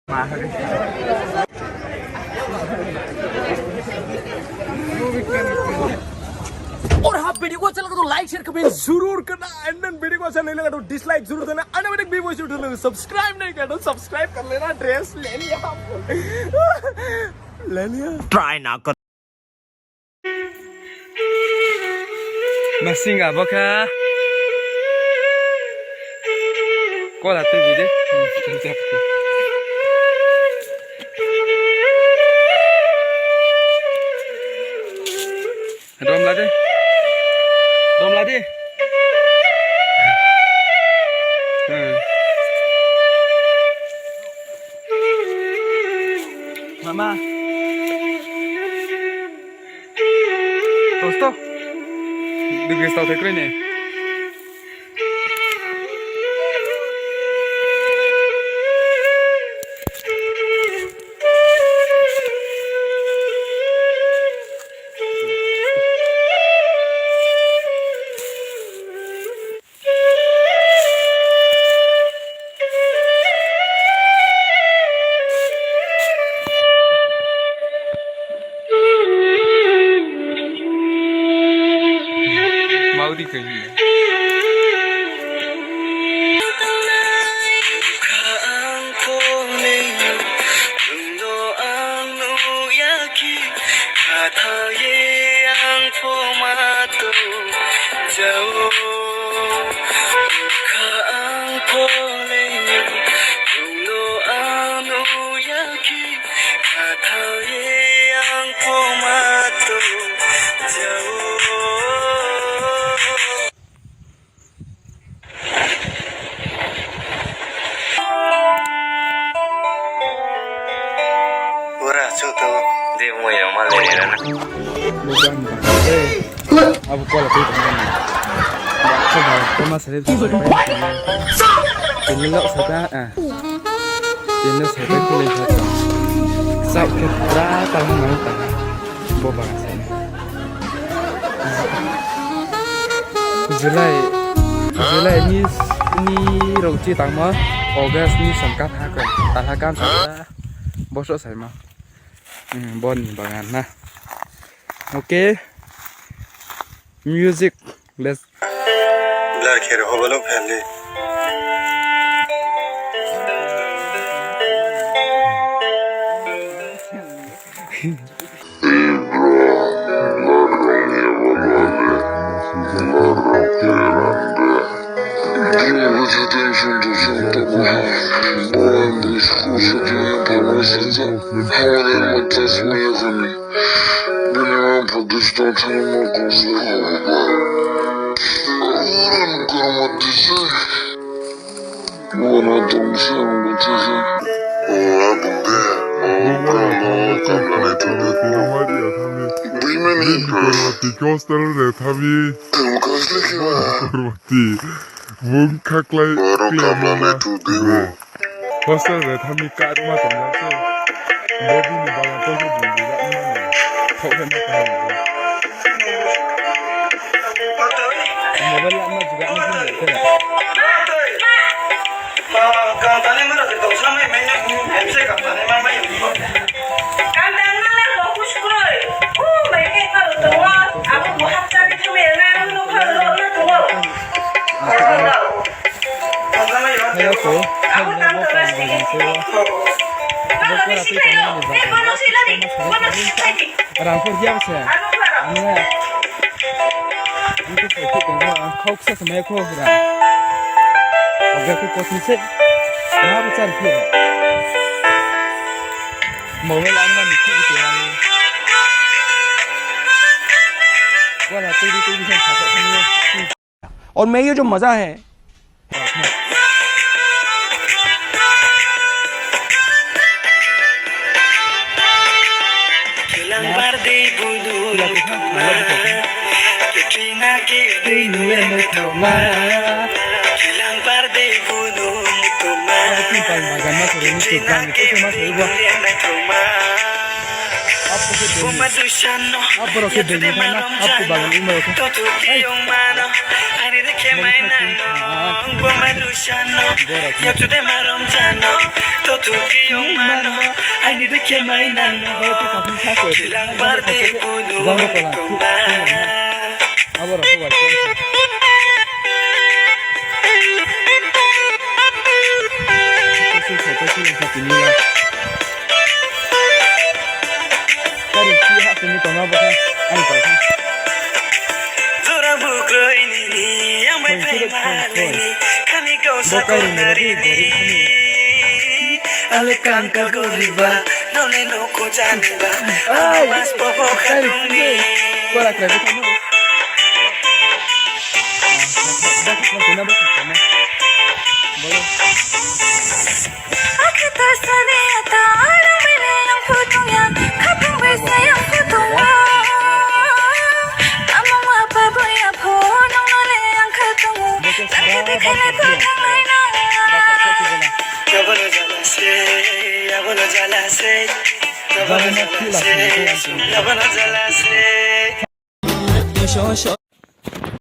और हाँ वीडियो को अच्छा लगा तो लाइक शेयर कमेंट जरूर करना एंड देन वीडियो को अच्छा नहीं लगा तो डिसलाइक जरूर देना एंड भी वॉइस उठा सब्सक्राइब नहीं किया तो सब्सक्राइब कर लेना ड्रेस ले लिया ट्राई ना कर masih nggak boka kok lah tuh video rom lah deh mama dosto Đừng tàu thấy cái này mau đi cái gì Aku kuala tu teman. Sebab cuma saya tu. Ini lok saya Ini saya tu lagi satu. Sab kita tahu mana tahu. Boba saya. Julai ni roti tangma. August ni sangkat hakan. Talakan saya. Bosok saya mah. Bon bangan nah. Okay. Music. Let's. Black hair. Overlook pहले. Hostel रे थमी काट मा तो ना से body में बाला तो जो बुंदी ला ना खौ के ना का मोबाइल ला ना juga ना के का ताने मेरा से तो सामने मैंने ऐसे का ताने मा मा kan dan na fokus koi mai ke ka to wa aku mo hatta ni thme na lu kha lo na to wa Hello ko. Aku tanto pasti. Orang kerja saya. Ini. Itu saya tengok kau sama kau berang. Agar aku kosi se. Nah bicara dia. Mau lama mesti itu yang. Walau tu bisa sampai sini. और मैं ये जो मजा है Apa roket dari mana? Apa bagian ini roket? Apa roket?